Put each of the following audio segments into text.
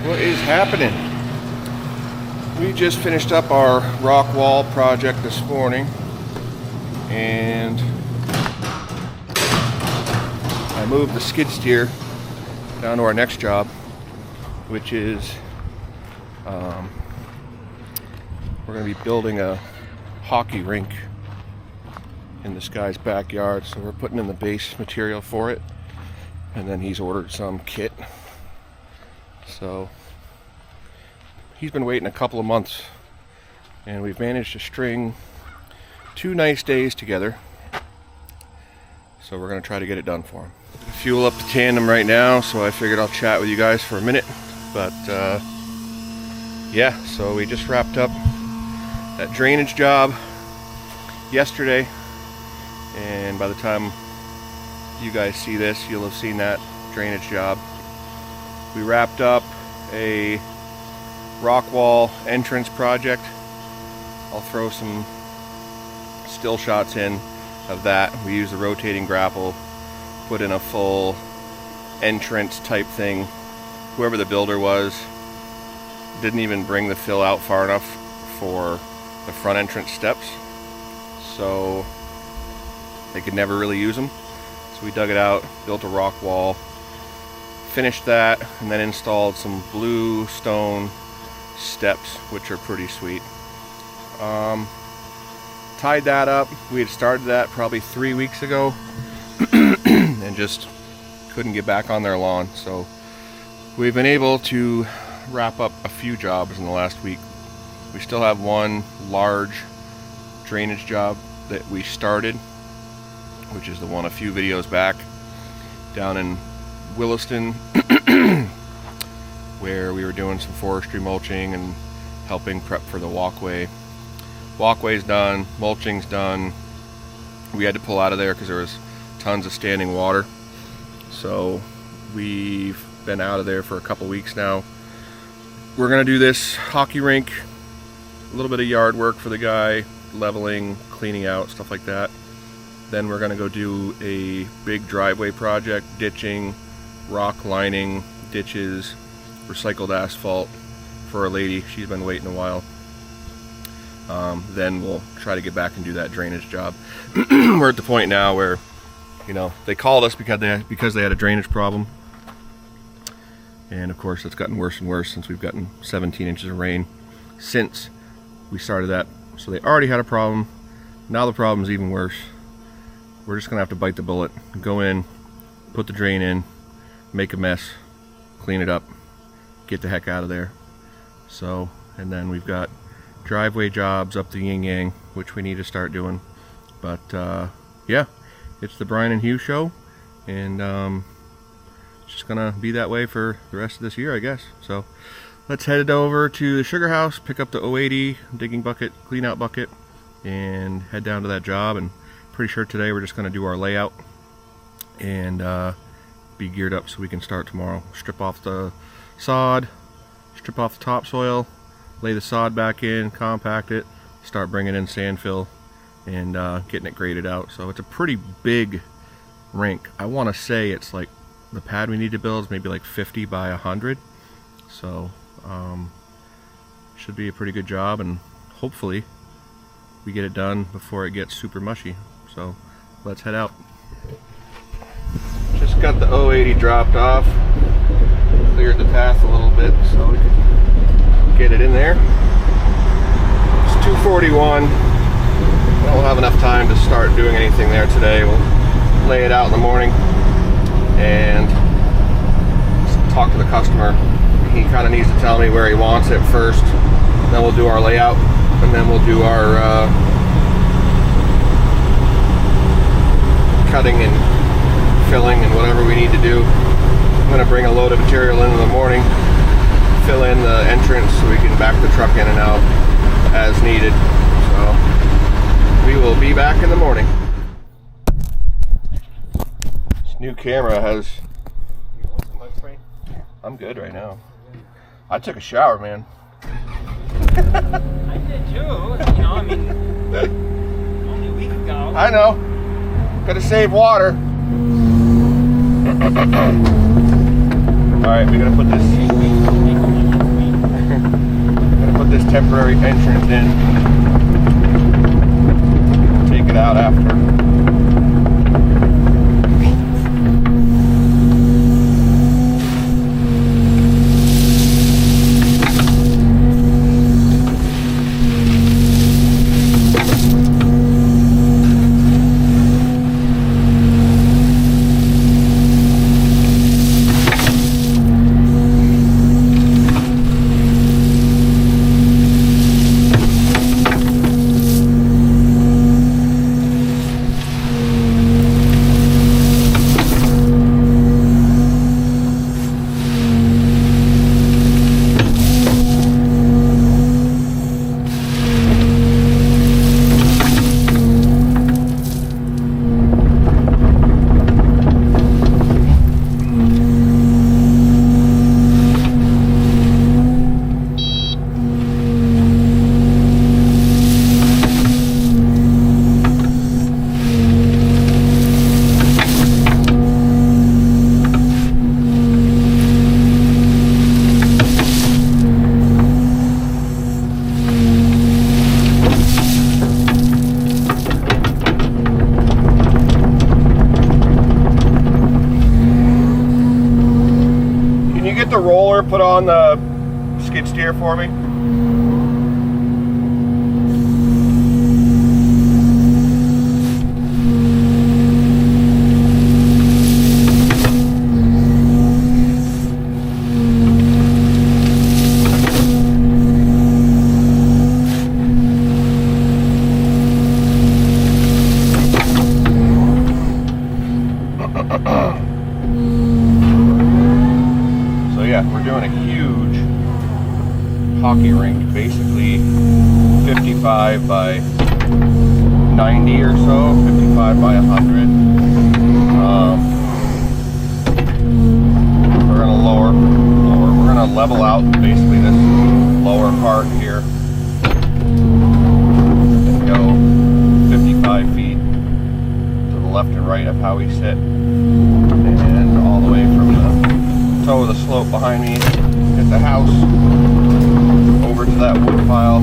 What is happening? We just finished up our rock wall project this morning, and I moved the skid steer down to our next job, which is we're going to be building a hockey rink in this guy's backyard. So we're putting in the base material for it, and then he's ordered some kit. So he's been waiting a couple of months, and we've managed to string 2 nice days together. So we're going to try to get it done for him. Fuel up the tandem right now, so I figured I'll chat with you guys for a minute. But yeah, so we just wrapped up that drainage job yesterday, and by the time you guys see this, you'll have seen that drainage job. We wrapped up a rock wall entrance project. I'll throw some still shots in of that. We used the rotating grapple, put in a full entrance type thing. Whoever the builder was didn't even bring the fill out far enough for the front entrance steps, so they could never really use them. So we dug it out, built a rock wall, finished that, and then installed some blue stone steps, which are pretty sweet. Tied that up. We had started that probably 3 weeks ago and just couldn't get back on their lawn. So we've been able to wrap up a few jobs in the last week. We still have one large drainage job that we started, which is the one a few videos back down in Williston, where we were doing some forestry mulching and helping prep for the walkway. Walkway's done, mulching's done. We had to pull out of there because there was tons of standing water. So we've been out of there for a couple weeks now. We're gonna do this hockey rink, a little bit of yard work for the guy, leveling, cleaning out, stuff like that. Then we're gonna go do a big driveway project, ditching, rock lining, ditches, recycled asphalt for a lady. She's been waiting a while. Then we'll try to get back and do that drainage job. We're at the point now where, you know, they called us because they had a drainage problem. And of course it's gotten worse and worse since we've gotten 17 inches of rain since we started that. So they already had a problem. Now the problem is even worse. We're just gonna have to bite the bullet, go in, put the drain in, make a mess, clean it up, get the heck out of there. So, and then we've got driveway jobs up the yin yang, which we need to start doing. But yeah, it's the Brian and Hugh show, and it's just gonna be that way for the rest of this year, I guess. So let's head over to the sugar house, pick up the 080 digging bucket, clean out bucket, and head down to that job. And pretty sure today we're just gonna do our layout and be geared up so we can start tomorrow. Strip off the sod, strip off the topsoil, lay the sod back in, compact it, start bringing in sand fill, and getting it graded out. So it's a pretty big rink. I want to say it's like the pad we need to build is maybe like 50 by 100. So should be a pretty good job, and hopefully we get it done before it gets super mushy. So let's head out. Just got the 080 dropped off, cleared the path a little bit so we could get it in there. It's 2:41. We don't have enough time to start doing anything there today. We'll lay it out in the morning and talk to the customer. He kind of needs to tell me where he wants it first. Then we'll do our layout, and then we'll do our cutting and filling and whatever we need to do. I'm going to bring a load of material in the morning, fill in the entrance so we can back the truck in and out as needed. So we will be back in the morning. This new camera has... I'm good right now. I took a shower, man. I did too. You know, I mean, only a week ago. I know. Gotta save water. Alright, we're gonna put this put this temporary entrance in. Take it out after. The roller put on the skid steer for me. We're doing a huge hockey rink, basically 55 by 90 or so, 55 by 100. We're gonna level out basically this lower part here and go 55 feet to the left and right of how we sit, and all the way from the toe of the slope behind me at the house over to that wood pile.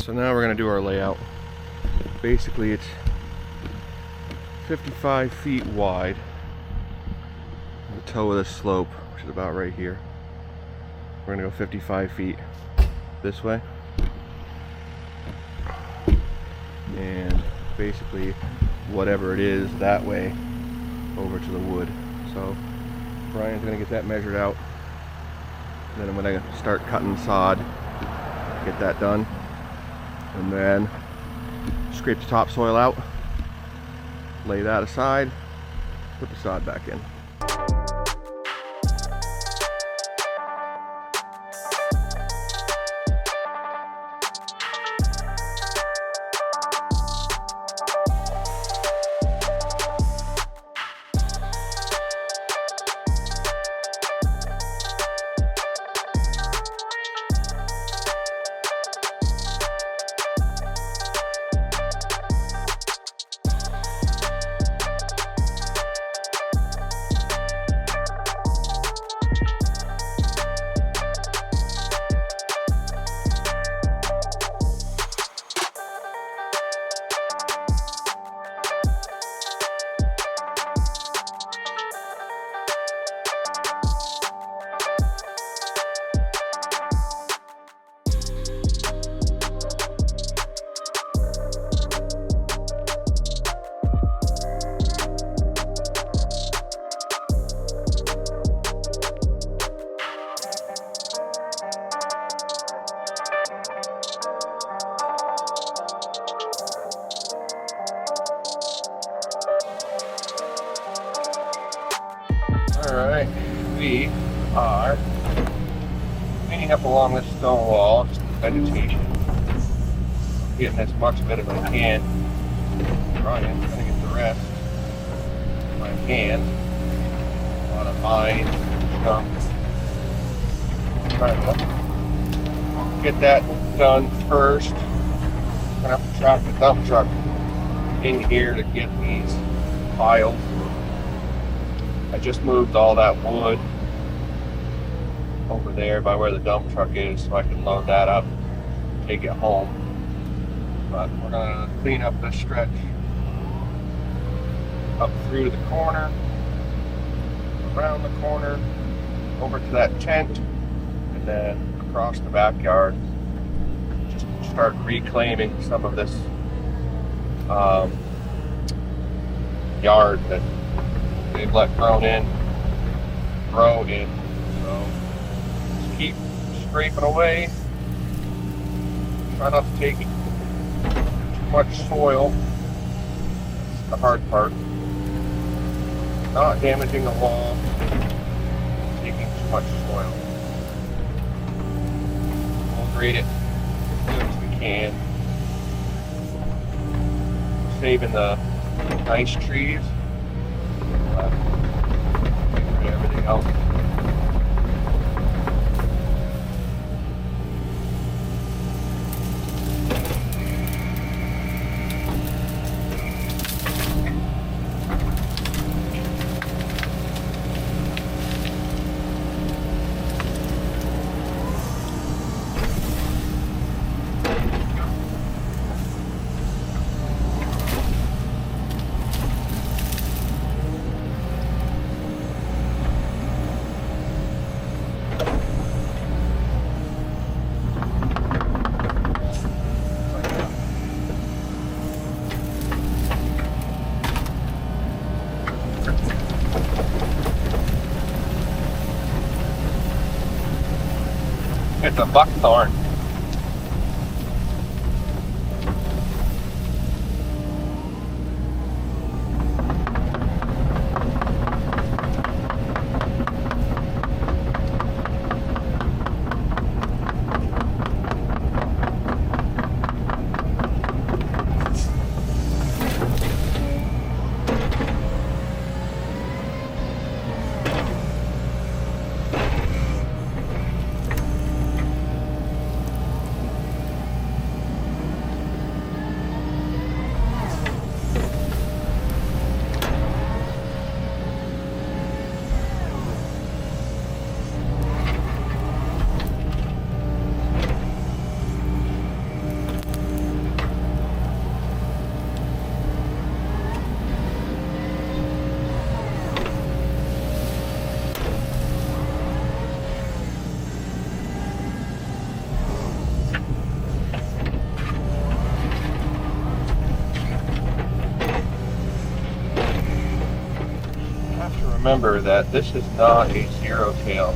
So now we're gonna do our layout. Basically it's 55 feet wide. The toe of the slope, which is about right here. We're gonna go 55 feet this way. And basically whatever it is that way over to the wood. So Brian's gonna get that measured out. And then I'm gonna start cutting sod, get that done. And then scrape the topsoil out, lay that aside, put the sod back in. Alright, we are cleaning up along this stone wall, just vegetation. Getting as much of it as I can. Brian's gonna get the rest by hand. A lot of vines, stuff. Trying to get that done first. I'm gonna have to track the dump truck in here to get these piled. I just moved all that wood over there by where the dump truck is so I can load that up, take it home. But we're gonna clean up this stretch up through the corner, around the corner, over to that tent, and then across the backyard. Just start reclaiming some of this yard that they've let grow in. So just keep scraping away. Try not to take too much soil. That's the hard part. Not damaging the wall, taking too much soil. We'll grade it as good as we can. Saving the nice trees. Everything else. It's a buckthorn. remember that this is not a zero tail.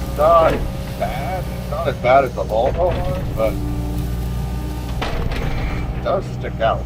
It's not bad. It's not as bad as the Volvo one, but it does stick out.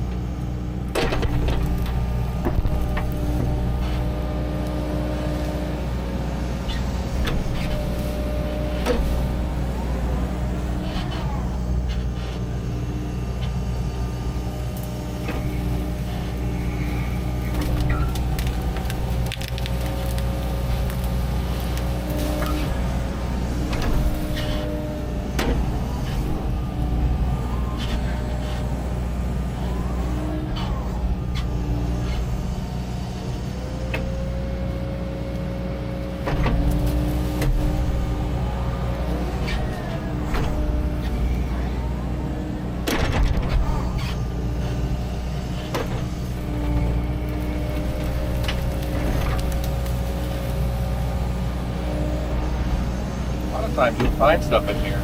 Sometimes you'll find stuff in here.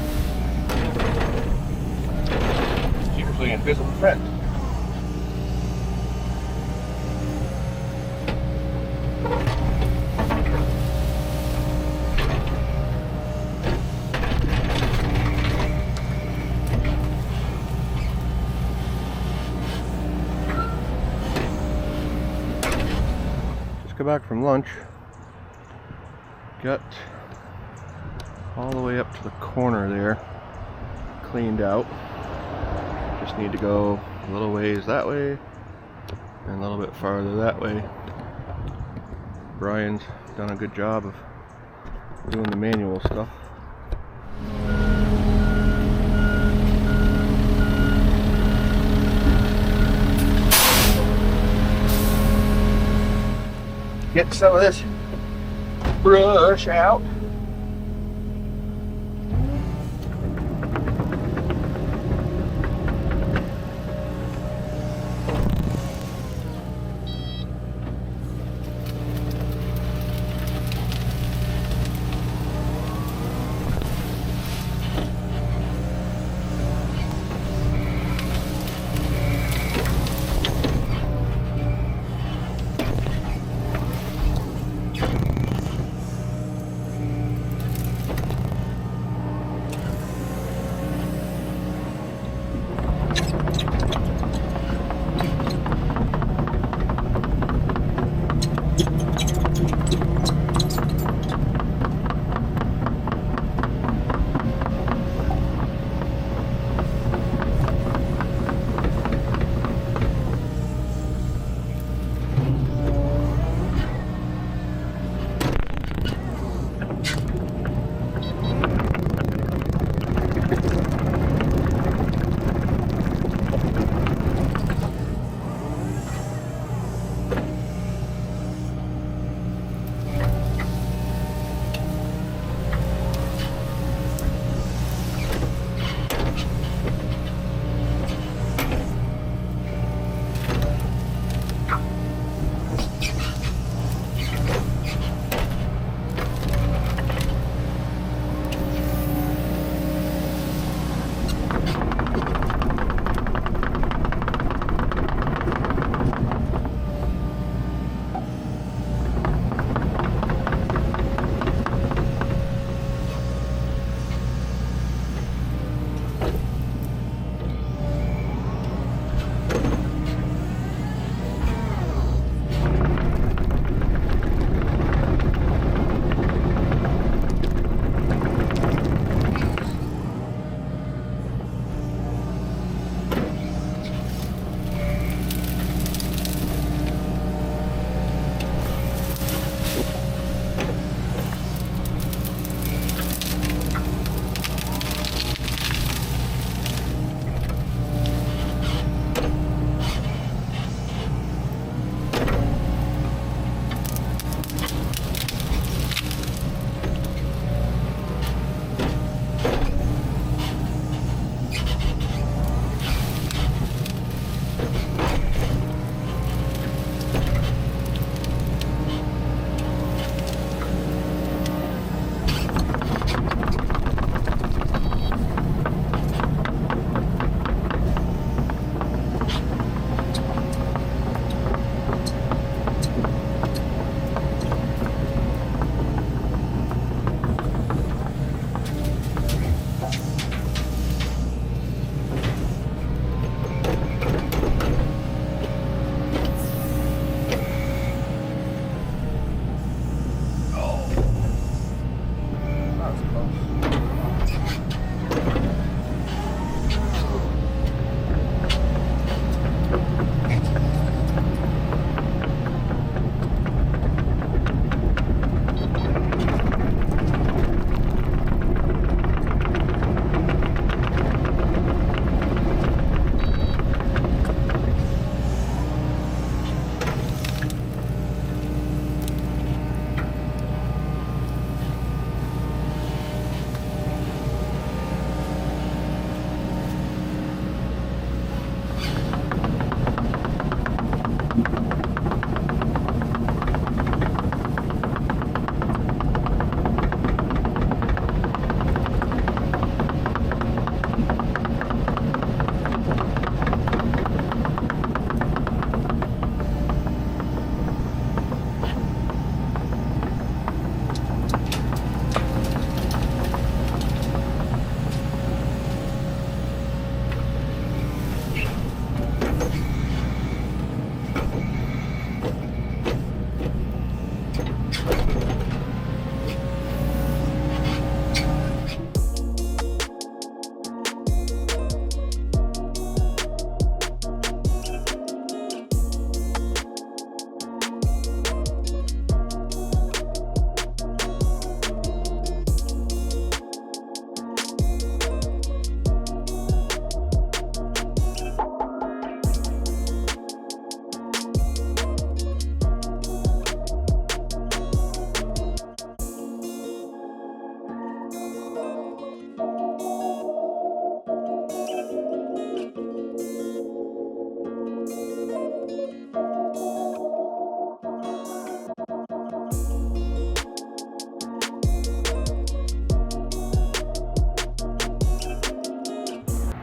It's usually invisible print. Just got back from lunch. Got all the way up to the corner there, cleaned out. Just need to go a little ways that way and a little bit farther that way. Brian's done a good job of doing the manual stuff. Get some of this brush out.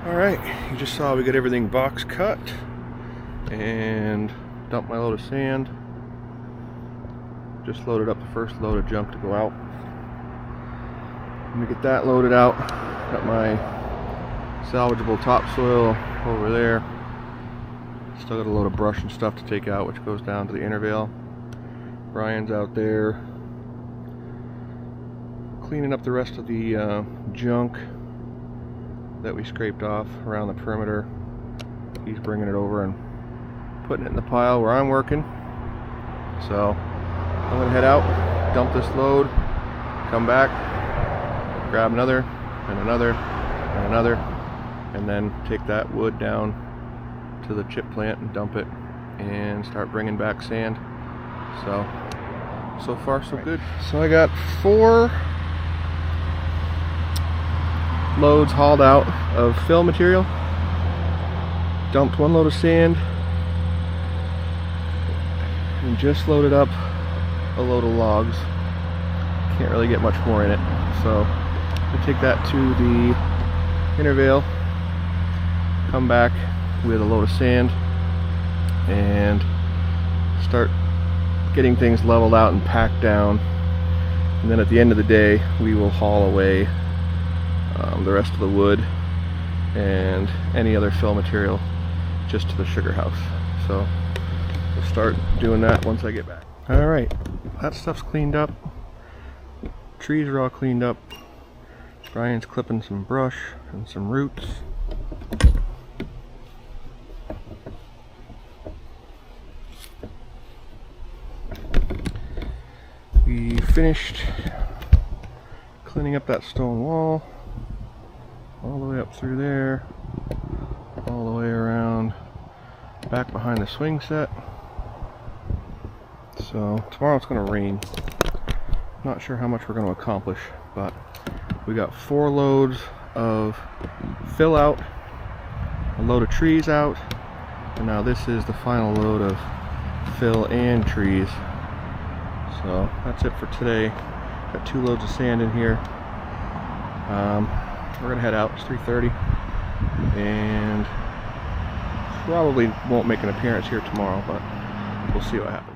Alright, you just saw we got everything box cut and dumped my load of sand. Just loaded up the first load of junk to go out. Let me get that loaded out. Got my salvageable topsoil over there. Still got a load of brush and stuff to take out, which goes down to the intervale. Brian's out there cleaning up the rest of the junk that we scraped off around the perimeter. He's bringing it over and putting it in the pile where I'm working. So I'm gonna head out, dump this load, come back, grab another and another and another, and then take that wood down to the chip plant and dump it and start bringing back sand. So far so good. So I got 4 loads hauled out of fill material, dumped 1 load of sand, and just loaded up a load of logs. Can't really get much more in it, so I take that to the intervale, come back with a load of sand, and start getting things leveled out and packed down. And then at the end of the day, we will haul away the rest of the wood and any other fill material just to the sugar house. So we'll start doing that once I get back. Alright, that stuff's cleaned up. Trees are all cleaned up. Brian's clipping some brush and some roots. We finished cleaning up that stone wall all the way up through there, all the way around back behind the swing set. So tomorrow it's going to rain. Not sure how much we're going to accomplish, but we got 4 loads of fill out, a load of trees out, and now this is the final load of fill and trees. So that's it for today. Got 2 loads of sand in here. We're gonna head out. It's 3:30, and probably won't make an appearance here tomorrow, but we'll see what happens.